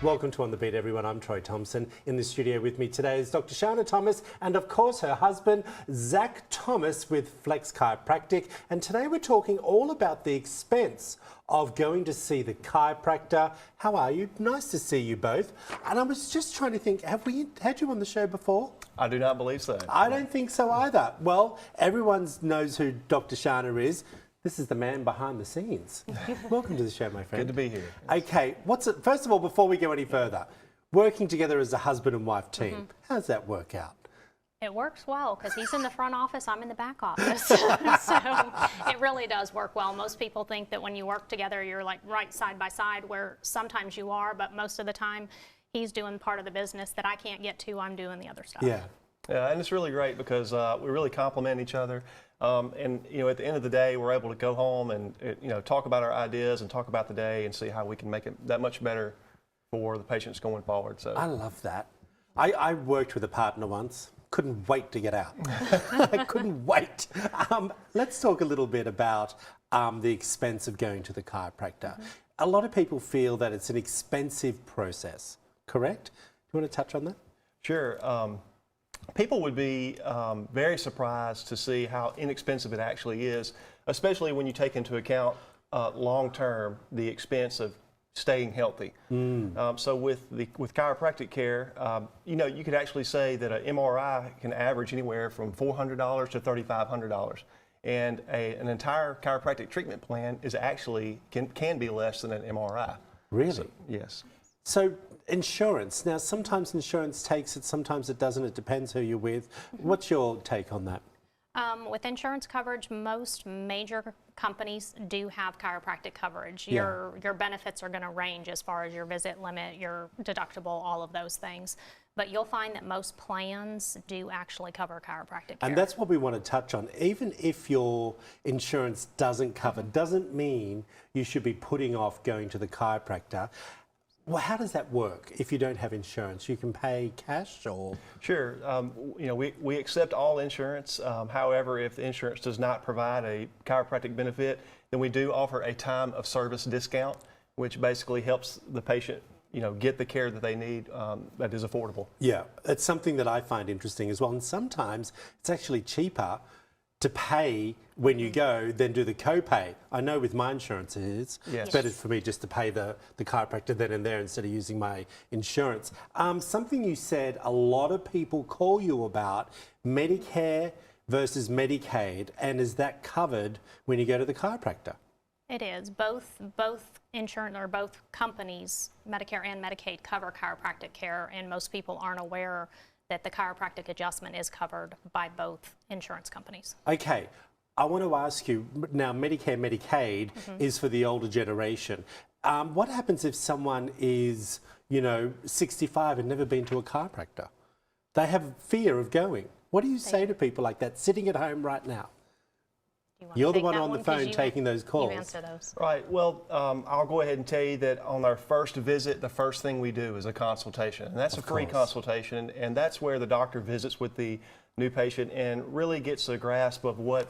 Welcome to On the Beat, everyone. I'm Troy Thompson. In the studio with me today is Dr. Shana Thomas and, of course, her husband, Zach Thomas with Flexx Chiropractic. And today we're talking all about the expense of going to see the chiropractor. How are you? Nice to see you both. And I was just trying to think, have we had you on the show before? I do not believe so. I don't think so either. Well, everyone knows who Dr. Shana is. This is the man behind the scenes. Welcome to the show, my friend. Good to be here. Okay, first of all, before we go any further, working together as a husband and wife team, how does that work out? It works well because he's in the front office, I'm in the back office. So it really does work well. Most people think that when you work together, you're like right side by side, where sometimes you are, but most of the time he's doing part of the business that I can't get to, I'm doing the other stuff. Yeah. Yeah, and it's really great because we really complement each other. And at the end of the day, we're able to go home and talk about our ideas and talk about the day and see how we can make it that much better for the patients going forward. So I love that. I worked with a partner once. Couldn't wait to get out. I couldn't wait. Let's talk a little bit about the expense of going to the chiropractor. A lot of people feel that it's an expensive process, correct? Do you want to touch on that? Sure. People would be very surprised to see how inexpensive it actually is, especially when you take into account long-term the expense of staying healthy. So with chiropractic care, you could actually say that an MRI can average anywhere from $400 to $3,500, and an entire chiropractic treatment plan is actually can be less than an MRI. Really? So, yes. So insurance. Now, sometimes insurance takes it, sometimes it doesn't. It depends who you're with. What's your take on that? With insurance coverage, most major companies do have chiropractic coverage. Your benefits are going to range as far as your visit limit, your deductible, all of those things. But you'll find that most plans do actually cover chiropractic care. And that's what we want to touch on. Even if your insurance doesn't cover, doesn't mean you should be putting off going to the chiropractor. Well, how does that work if you don't have insurance? You can pay cash or? Sure. We accept all insurance. However, if the insurance does not provide a chiropractic benefit, then we do offer a time of service discount, which basically helps the patient get the care that they need that is affordable. Yeah, it's something that I find interesting as well. And sometimes it's actually cheaper to pay when you go than do the copay. I know with my insurance it's better for me just to pay the chiropractor then and there instead of using my insurance. Something you said a lot of people call you about, Medicare versus Medicaid, and is that covered when you go to the chiropractor? It is. Both insurance or both companies, Medicare and Medicaid, cover chiropractic care, and most people aren't aware that the chiropractic adjustment is covered by both insurance companies. Okay, I want to ask you, now Medicare, Medicaid is for the older generation. What happens if someone is, 65 and never been to a chiropractor? They have fear of going. What do you say to people like that, sitting at home right now? You're the one on the phone taking those calls. You answer those. Right. Well, I'll go ahead and tell you that on our first visit, the first thing we do is a consultation. And that's a free consultation. And that's where the doctor visits with the new patient and really gets a grasp of what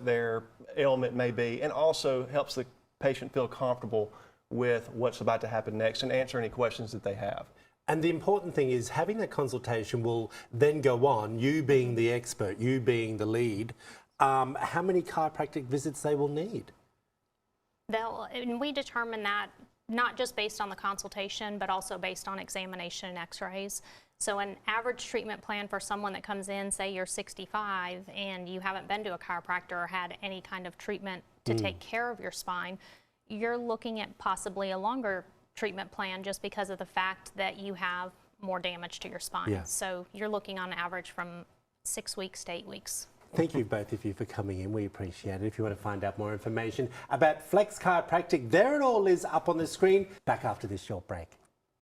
their ailment may be, and also helps the patient feel comfortable with what's about to happen next and answer any questions that they have. And the important thing is having that consultation will then go on, you being the expert, you being the lead, how many chiropractic visits they will need. And we determine that not just based on the consultation, but also based on examination and x-rays. So an average treatment plan for someone that comes in, say you're 65 and you haven't been to a chiropractor or had any kind of treatment to take care of your spine, you're looking at possibly a longer treatment plan just because of the fact that you have more damage to your spine. Yeah. So you're looking on average from 6 weeks to 8 weeks. Thank you both of you for coming in. We appreciate it. If you want to find out more information about Flexx Chiropractic, there it all is up on the screen. Back after this short break.